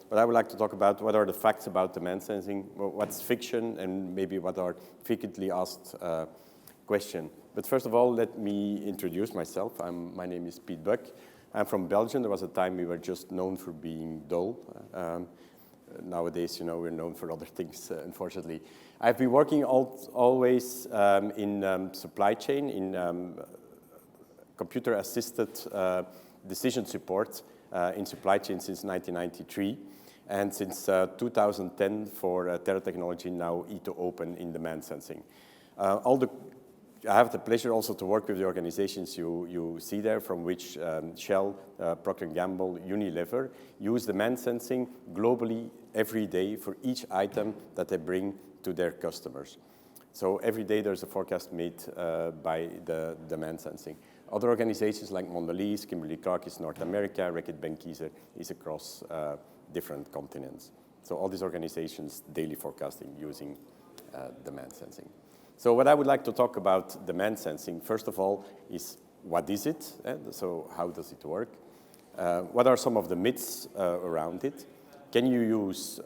but I would like to talk about what are the facts about demand sensing, what's fiction, and maybe what are frequently asked questions. But first of all, let me introduce myself. My name is Piet Buyck. I'm from Belgium. There was a time we were just known for being dull. Nowadays, we're known for other things, unfortunately. I've been working always in supply chain, in computer-assisted decision support in supply chain since 1993, and since 2010 for Terra Technology, now E2 Open in demand sensing. I have the pleasure also to work with the organizations you see there, from which Shell, Procter & Gamble, Unilever use demand sensing globally every day for each item that they bring to their customers. So every day there's a forecast made by the demand sensing. Other organizations like Mondelez, Kimberly-Clark is North America, Reckitt Benckiser is across different continents. So all these organizations daily forecasting using demand sensing. So what I would like to talk about demand sensing, first of all, is what is it? So how does it work? What are some of the myths around it? Can you use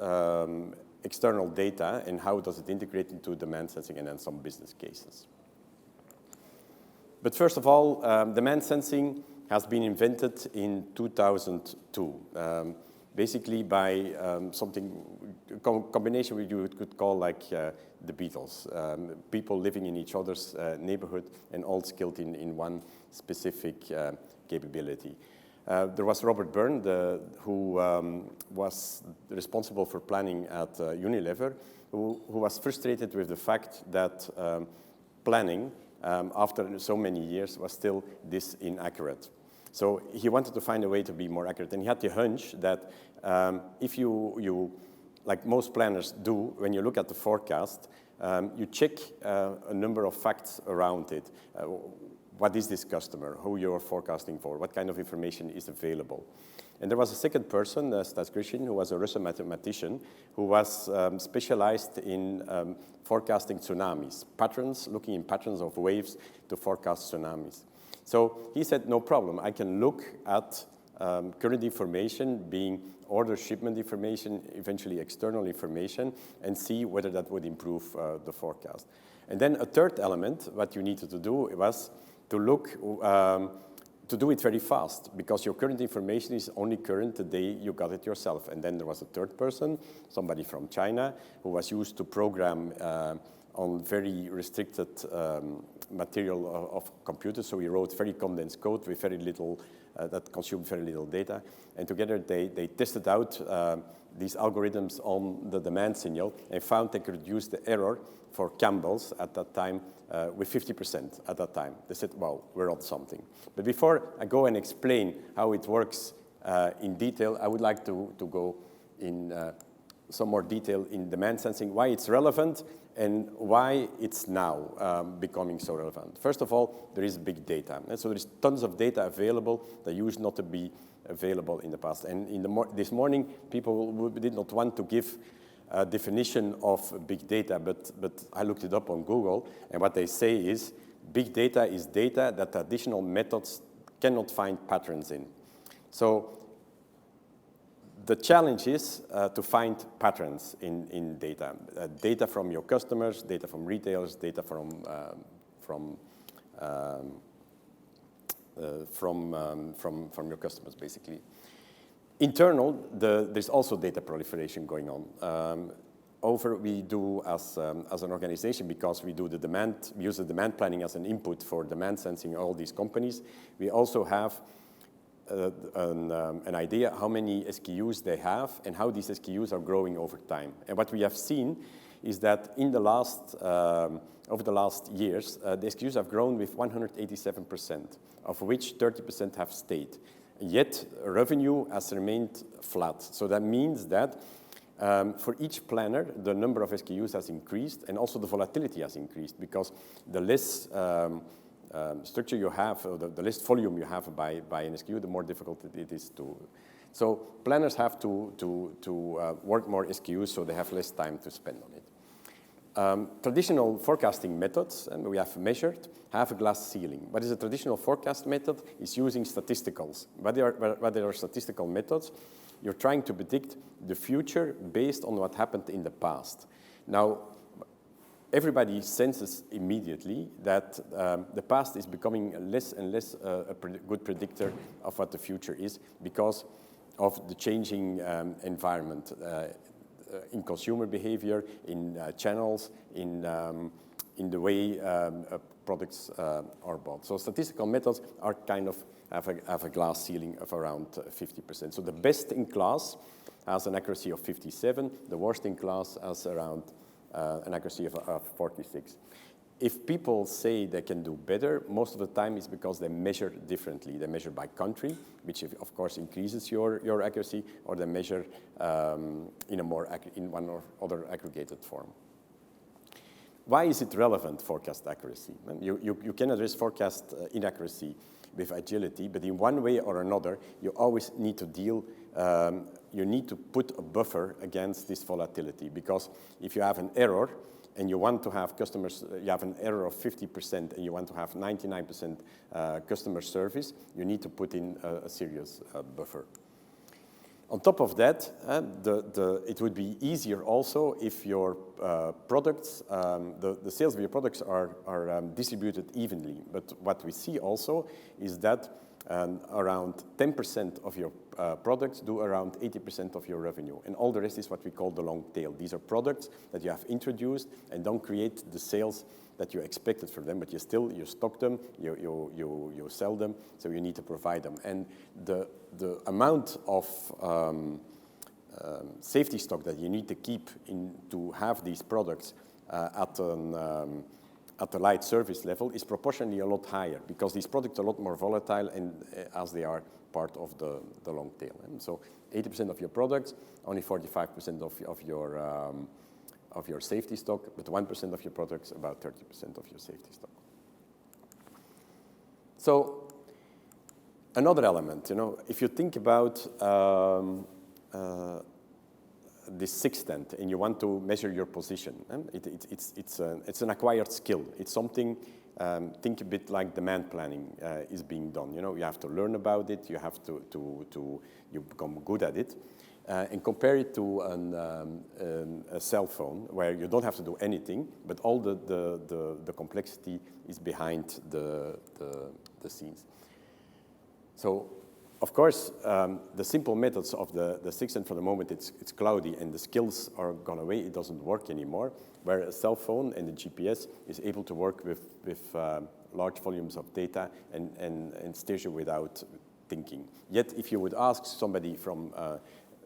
external data, and how does it integrate into demand sensing, and then some business cases? But first of all, demand sensing has been invented in 2002, basically by combination which you could call like the Beatles, people living in each other's neighborhood and all skilled in one specific capability. There was Robert Byrne, who was responsible for planning at Unilever, who was frustrated with the fact that planning, after so many years, was still this inaccurate. So he wanted to find a way to be more accurate, and he had the hunch that if you, like most planners do, when you look at the forecast, you check a number of facts around it. What is this customer? Who you are forecasting for? What kind of information is available? And there was a second person, Stas Grishин, who was a Russian mathematician, who was specialized in forecasting tsunamis, looking in patterns of waves to forecast tsunamis. So he said, no problem, I can look at current information, being order shipment information, eventually external information, and see whether that would improve the forecast. And then a third element, what you needed to do was to look, to do it very fast, because your current information is only current the day you got it yourself. And then there was a third person, somebody from China, who was used to program on very restricted material of computers. So he wrote very condensed code with very little, that consumed very little data. And together they tested out these algorithms on the demand signal and found they could reduce the error for Campbell's at that time with 50% at that time. They said, well, we're on something. But before I go and explain how it works in detail, I would like to go in some more detail in demand sensing, why it's relevant and why it's now becoming so relevant. First of all, there is big data. And so there's tons of data available that used not to be available in the past. And this morning, people did not want to give a definition of big data, but I looked it up on Google, and what they say is big data is data that traditional methods cannot find patterns in. So the challenge is to find patterns in data. Data from your customers, data from retailers, data from your customers, basically. Internal, there's also data proliferation going on. We do as an organization, because we use the demand planning as an input for demand sensing all these companies. We also have an idea how many SKUs they have and how these SKUs are growing over time. And what we have seen is that in the over the last years, the SKUs have grown with 187%, of which 30% have stayed. Yet revenue has remained flat. So that means that for each planner, the number of SKUs has increased, and also the volatility has increased, because the less structure you have, or the less volume you have by an SKU, the more difficult it is to. So planners have to work more SKUs, so they have less time to spend on it. Traditional forecasting methods, and we have measured, have a glass ceiling. What is a traditional forecast method? Is using statisticals. What are statistical methods? You're trying to predict the future based on what happened in the past. Now, everybody senses immediately that the past is becoming less and less a good predictor of what the future is because of the changing environment in consumer behavior, in channels, in the way products are bought. So statistical methods are kind of have a glass ceiling of around 50%. So the best in class has an accuracy of 57. The worst in class has around an accuracy of 46. If people say they can do better, most of the time it's because they measure differently. They measure by country, which of course increases your accuracy, or they measure in one or other aggregated form. Why is it relevant, forecast accuracy? You can address forecast inaccuracy with agility, but in one way or another, you always need to deal, you need to put a buffer against this volatility, because if you have an error and you want to have customers, you have an error of 50% and you want to have 99% customer service, you need to put in a serious buffer. On top of that, it would be easier also if your products, the sales of your products are distributed evenly. But what we see also is that around 10% of your products do around 80% of your revenue. And all the rest is what we call the long tail. These are products that you have introduced and don't create the sales that you expected from them, but you stock them, you sell them, so you need to provide them. And the amount of safety stock that you need to keep to have these products at a light service level is proportionally a lot higher, because these products are a lot more volatile and as they are part of the long tail. And so 80% of your products, only 45% of your safety stock, but 1% of your products, about 30% of your safety stock. So another element, if you think about this sextant and you want to measure your position, it's an acquired skill. It's something, think a bit like demand planning is being done. You have to learn about it, you have you become good at it. And compare it to a cell phone where you don't have to do anything, but all the complexity is behind the scenes. So, of course, the simple methods of the sextant, for the moment it's cloudy and the skills are gone away, it doesn't work anymore, where a cell phone and the GPS is able to work with large volumes of data and steers you without thinking. Yet, if you would ask somebody from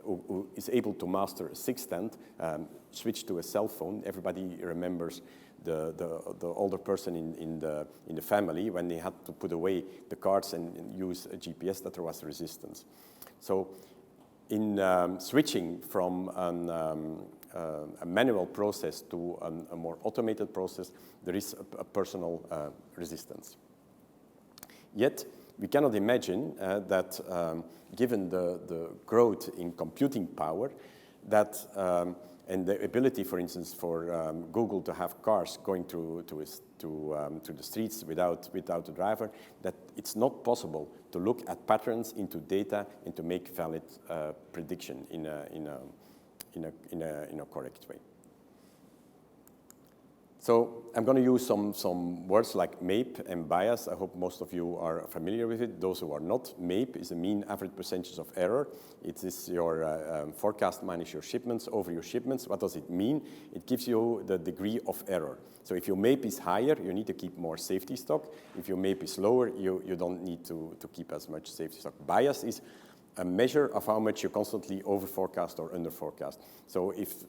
who is able to master a sextant, switch to a cell phone, everybody remembers the older person in the family when they had to put away the cards and use a GPS, that there was resistance. So in switching from a manual process to a more automated process, there is a personal resistance. Yet, we cannot imagine that given the growth in computing power, that and the ability, for instance, for Google to have cars going through the streets without a driver, that it's not possible to look at patterns into data and to make valid prediction in a correct way. So I'm going to use some words like MAPE and bias. I hope most of you are familiar with it. Those who are not, MAPE is a mean average percentage of error. It is your forecast minus your shipments over your shipments. What does it mean? It gives you the degree of error. So if your MAPE is higher, you need to keep more safety stock. If your MAPE is lower, you don't need to keep as much safety stock. Bias is a measure of how much you constantly over-forecast or under-forecast. So if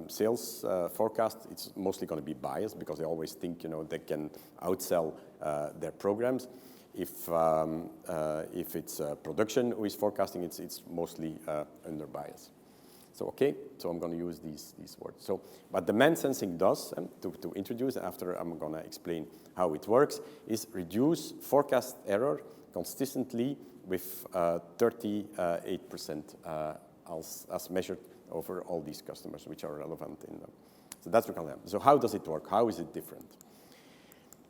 sales forecast, it's mostly going to be biased because they always think, they can outsell their programs. If it's production who is forecasting, it's mostly under bias. So so I'm going to use these words. So what demand sensing does, to introduce, after I'm going to explain how it works, is reduce forecast error consistently with 38% as measured over all these customers, which are relevant in So that's what can happen. So how does it work? How is it different?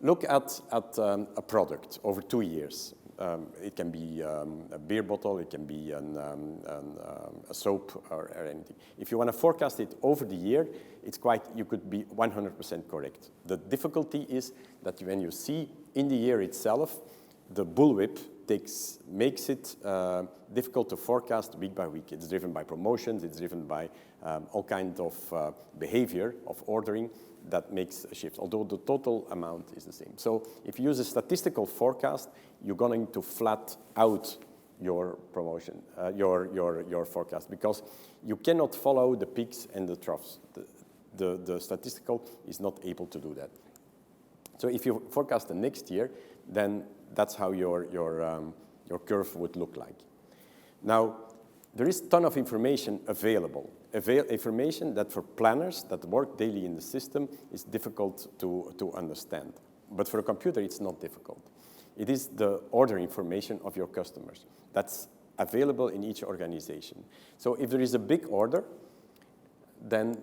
Look at a product over 2 years. It can be a beer bottle, it can be a soap or anything. If you want to forecast it over the year, you could be 100% correct. The difficulty is that when you see in the year itself, the bullwhip makes it difficult to forecast week by week. It's driven by promotions, it's driven by all kinds of behavior of ordering that makes a shift, although the total amount is the same. So if you use a statistical forecast, you're going to flat out your promotion, your forecast, because you cannot follow the peaks and the troughs. The statistical is not able to do that. So if you forecast the next year, then that's how your curve would look like. Now, there is a ton of information available. Information that for planners that work daily in the system is difficult to understand. But for a computer, it's not difficult. It is the order information of your customers that's available in each organization. So if there is a big order, then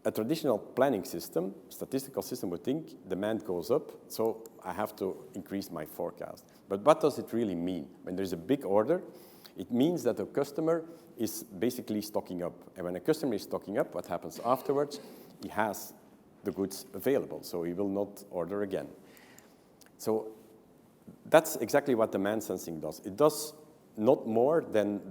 a traditional planning system, statistical system would think demand goes up, so I have to increase my forecast. But what does it really mean? When there's a big order, it means that the customer is basically stocking up. And when a customer is stocking up, what happens afterwards? He has the goods available, so he will not order again. So that's exactly what demand sensing does. It does not more than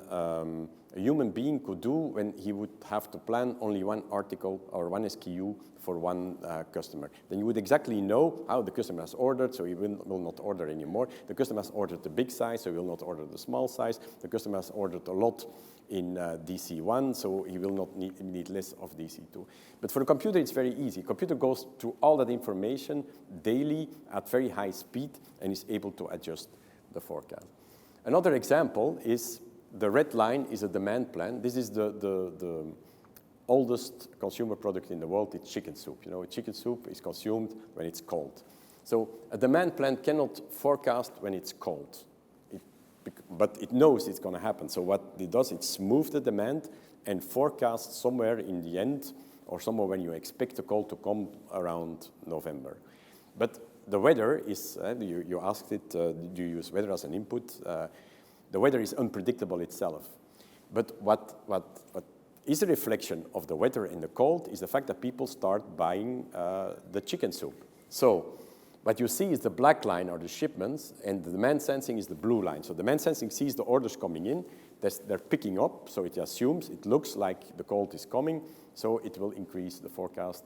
a human being could do when he would have to plan only one article or one SKU for one customer. Then you would exactly know how the customer has ordered, so he will not order anymore. The customer has ordered the big size, so he will not order the small size. The customer has ordered a lot in DC1, so he will not need less of DC2. But for the computer, it's very easy. The computer goes through all that information daily at very high speed and is able to adjust the forecast. Another example is the red line is a demand plan. This is the oldest consumer product in the world. It's chicken soup. You know, chicken soup is consumed when it's cold. So a demand plan cannot forecast when it's cold, but it knows it's going to happen. So what it does, it smooths the demand and forecasts somewhere in the end or somewhere when you expect the cold to come around November. But the weather is, you asked it, do you use weather as an input? The weather is unpredictable itself. But what is a reflection of the weather and the cold is the fact that people start buying the chicken soup. So what you see is the black line are the shipments, and the demand sensing is the blue line. So demand sensing sees the orders coming in, they're picking up, so it assumes it looks like the cold is coming, so it will increase the forecast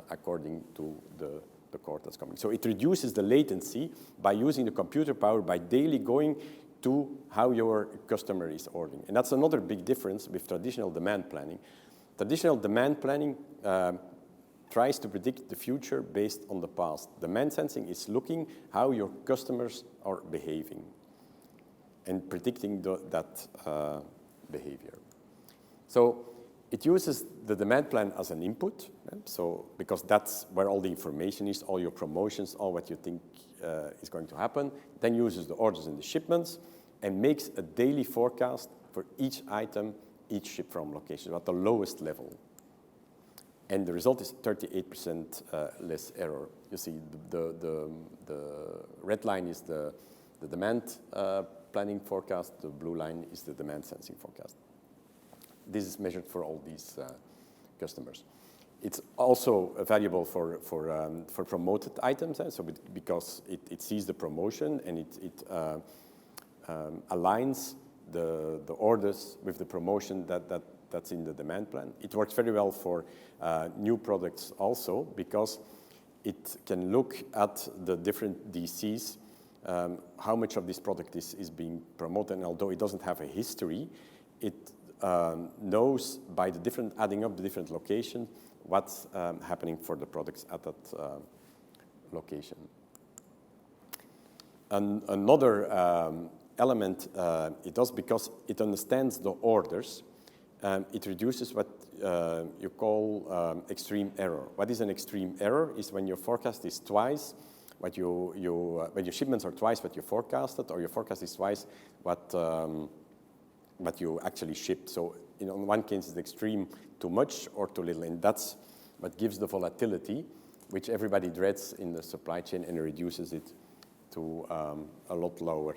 according to the cold that's coming. So it reduces the latency by using the computer power by daily going to how your customer is ordering. And that's another big difference with traditional demand planning. Traditional demand planning tries to predict the future based on the past. Demand sensing is looking how your customers are behaving and predicting that behavior. So it uses the demand plan as an input, so because that's where all the information is, all your promotions, all what you think is going to happen, then uses the orders and the shipments and makes a daily forecast for each item, each ship from location at the lowest level. And the result is 38% less error. You see, the red line is the demand planning forecast, the blue line is the demand sensing forecast. This is measured for all these customers. It's also valuable for promoted items, so because it sees the promotion and it aligns the orders with the promotion that's in the demand plan. It works very well for new products also because it can look at the different DCs, how much of this product is being promoted, and although it doesn't have a history, it knows by adding up the different locations what's happening for the products at that location. Another element it does, because it understands the orders, it reduces what you call extreme error. What is an extreme error is when your forecast is twice when your shipments are twice what you forecasted, or your forecast is twice what you actually shipped. So in one case it's extreme, too much or too little, and that's what gives the volatility, which everybody dreads in the supply chain, and reduces it to a lot lower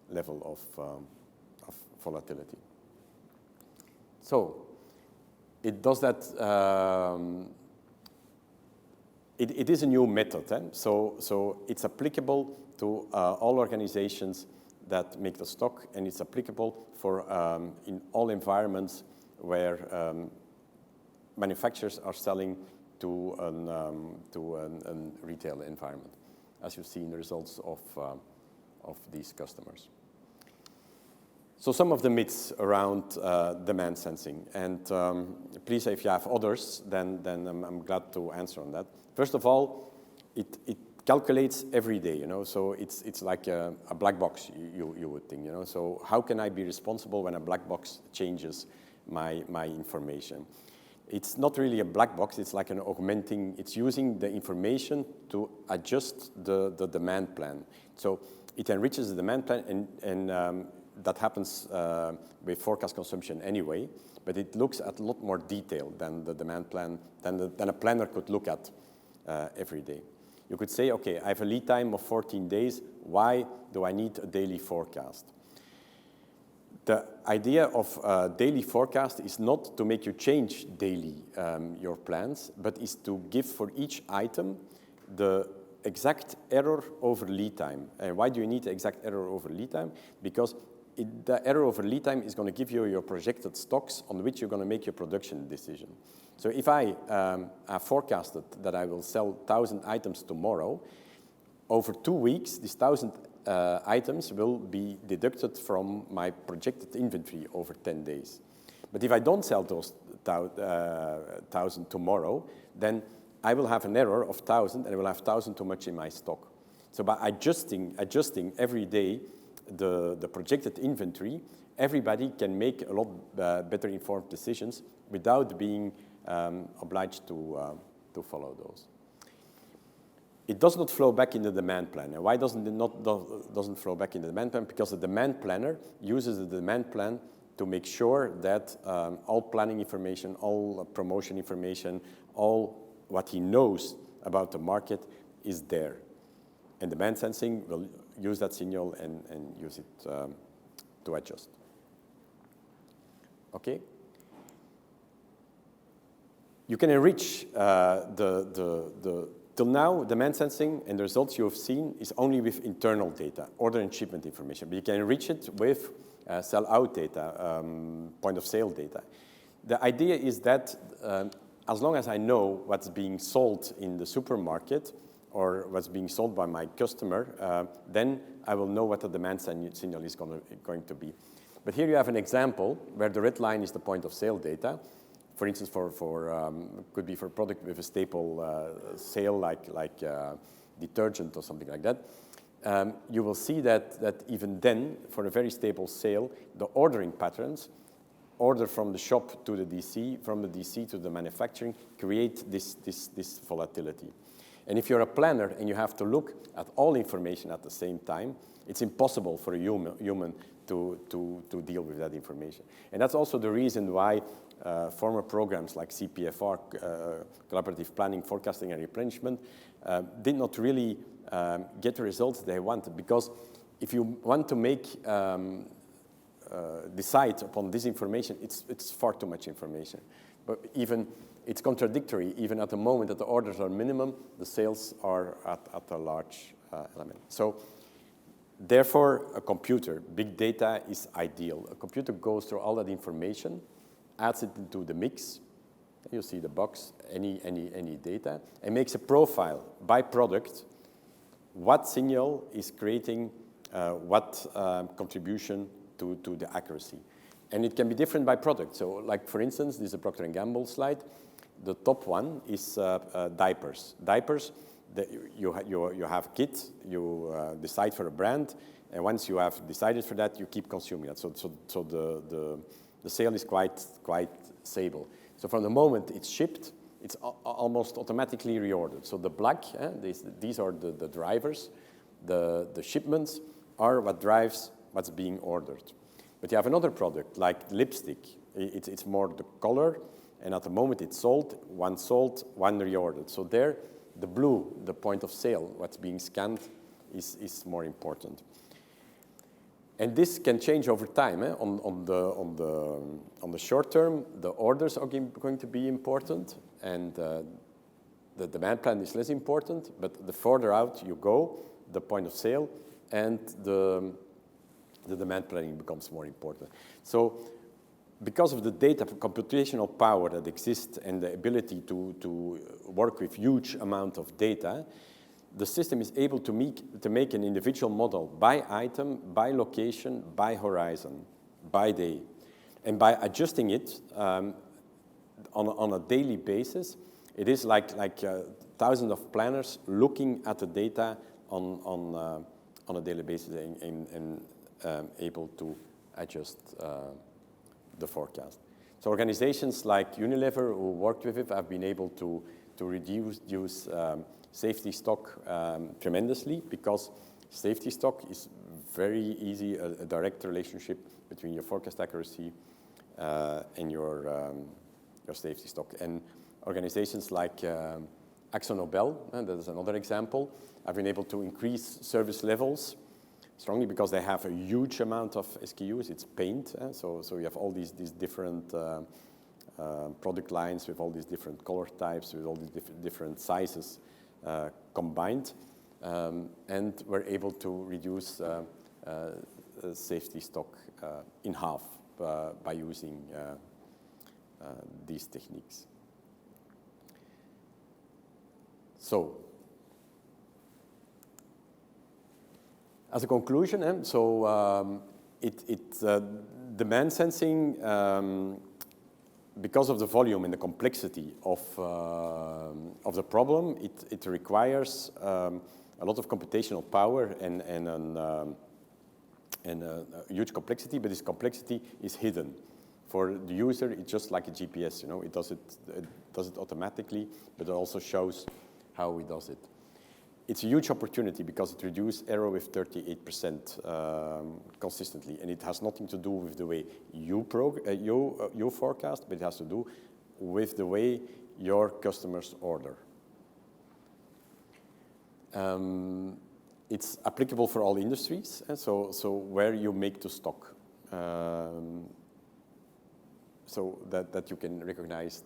level of volatility. So it does that. It is a new method, so it's applicable to all organizations that make the stock, and it's applicable for in all environments where manufacturers are selling to a retail environment, as you see in the results of these customers. So some of the myths around demand sensing, and please, if you have others, then I'm glad to answer on that. First of all, it calculates every day, you know, so it's like a black box, you would think, you know. So how can I be responsible when a black box changes my information? It's not really a black box, it's like an augmenting, it's using the information to adjust the demand plan. So it enriches the demand plan, and that happens with forecast consumption anyway, but it looks at a lot more detail than the demand plan, than a planner could look at every day. You could say, okay, I have a lead time of 14 days, why do I need a daily forecast? The idea of a daily forecast is not to make you change daily your plans, but is to give for each item the exact error over lead time. And why do you need the exact error over lead time? Because the error over lead time is going to give you your projected stocks on which you're going to make your production decision. So if I have forecasted that I will sell 1,000 items tomorrow, over 2 weeks, these 1,000 items will be deducted from my projected inventory over 10 days. But if I don't sell those 1,000 tomorrow, then I will have an error of 1,000, and I will have 1,000 too much in my stock. So by adjusting every day the projected inventory, everybody can make a lot better informed decisions without being obliged to follow those. It does not flow back in the demand plan. And why doesn't flow back in the demand plan? Because the demand planner uses the demand plan to make sure that all planning information, all promotion information, all what he knows about the market is there. And demand sensing will use that signal and use it to adjust. Okay? You can enrich till now, demand sensing and the results you have seen is only with internal data, order and shipment information, but you can enrich it with sell-out data, point of sale data. The idea is that as long as I know what's being sold in the supermarket or what's being sold by my customer, then I will know what the demand signal is going to be. But here you have an example where the red line is the point of sale data. For instance, could be for a product with a staple sale like detergent or something like that. You will see that even then, for a very stable sale, the ordering patterns, order from the shop to the DC, from the DC to the manufacturing, create this volatility. And if you're a planner and you have to look at all information at the same time, it's impossible for a human to deal with that information. And that's also the reason why former programs like CPFR, Collaborative Planning, Forecasting and Replenishment, did not really get the results they wanted. Because if you want to decide upon this information, it's far too much information. But even it's contradictory. Even at the moment that the orders are minimum, the sales are at a large element. So therefore, a computer, big data is ideal. A computer goes through all that information, adds it into the mix. You see the box, any data, and makes a profile by product. What signal is creating what contribution to the accuracy? And it can be different by product. So, like for instance, this is a Procter & Gamble slide. The top one is diapers. Diapers, you have kids, you decide for a brand, and once you have decided for that, you keep consuming that. So the sale is quite stable. So from the moment it's shipped, it's almost automatically reordered. So the black, these are the drivers. The shipments are what drives what's being ordered. But you have another product like lipstick It's more the color, and at the moment it's sold, one reordered. So there, the blue, the point of sale, what's being scanned, is more important. And this can change over time. On the short term, the orders are going to be important, and the demand plan is less important. But the further out you go, the point of sale and the demand planning becomes more important. So, because of the data computational power that exists and the ability to work with huge amount of data, the system is able to make an individual model by item, by location, by horizon, by day. And by adjusting it on a daily basis, it is like thousands of planners looking at the data on a daily basis and able to adjust the forecast. So organizations like Unilever, who worked with it, have been able to reduce safety stock tremendously, because safety stock is very easy, a direct relationship between your forecast accuracy and your safety stock. And organizations like AkzoNobel, that is another example, have been able to increase service levels strongly because they have a huge amount of SKUs. It's paint, so you have all these different product lines with all these different color types, with all these different sizes combined, and we're able to reduce safety stock in half by using these techniques. So, as a conclusion, demand sensing, because of the volume and the complexity of the problem, it requires a lot of computational power and a huge complexity, but this complexity is hidden. For the user, it's just like a GPS, it does it automatically, but it also shows how it does it. It's a huge opportunity because it reduces error with 38% consistently, and it has nothing to do with the way you forecast, but it has to do with the way your customers order. It's applicable for all industries, so where you make to stock, so that you can recognize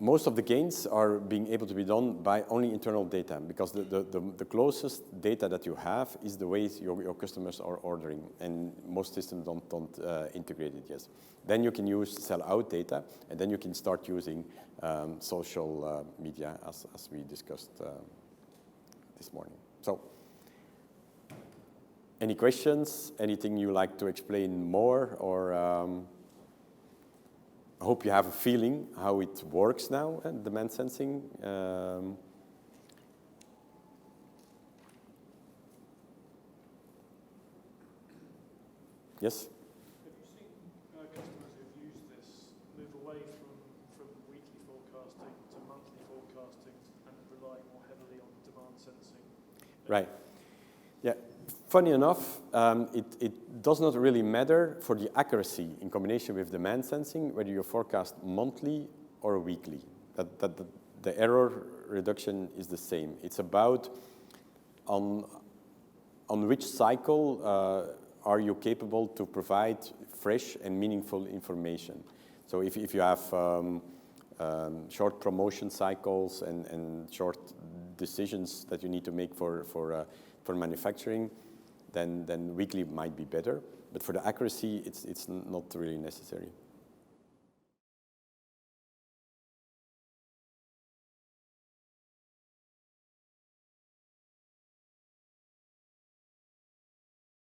most of the gains are being able to be done by only internal data, because the closest data that you have is the ways your customers are ordering, and most systems don't integrate it yet. Then you can use sell-out data, and then you can start using social media, as we discussed this morning. So, any questions? Anything you like to explain more, or? I hope you have a feeling how it works now, demand sensing. Yes? Have you seen customers who've used this move away from weekly forecasting to monthly forecasting and relying more heavily on demand sensing? Right. Yeah. Funny enough, it does not really matter for the accuracy in combination with demand sensing whether you forecast monthly or weekly. The error reduction is the same. It's about on which cycle are you capable to provide fresh and meaningful information. So if you have short promotion cycles and short decisions that you need to make for manufacturing, then weekly might be better. But for the accuracy, it's not really necessary.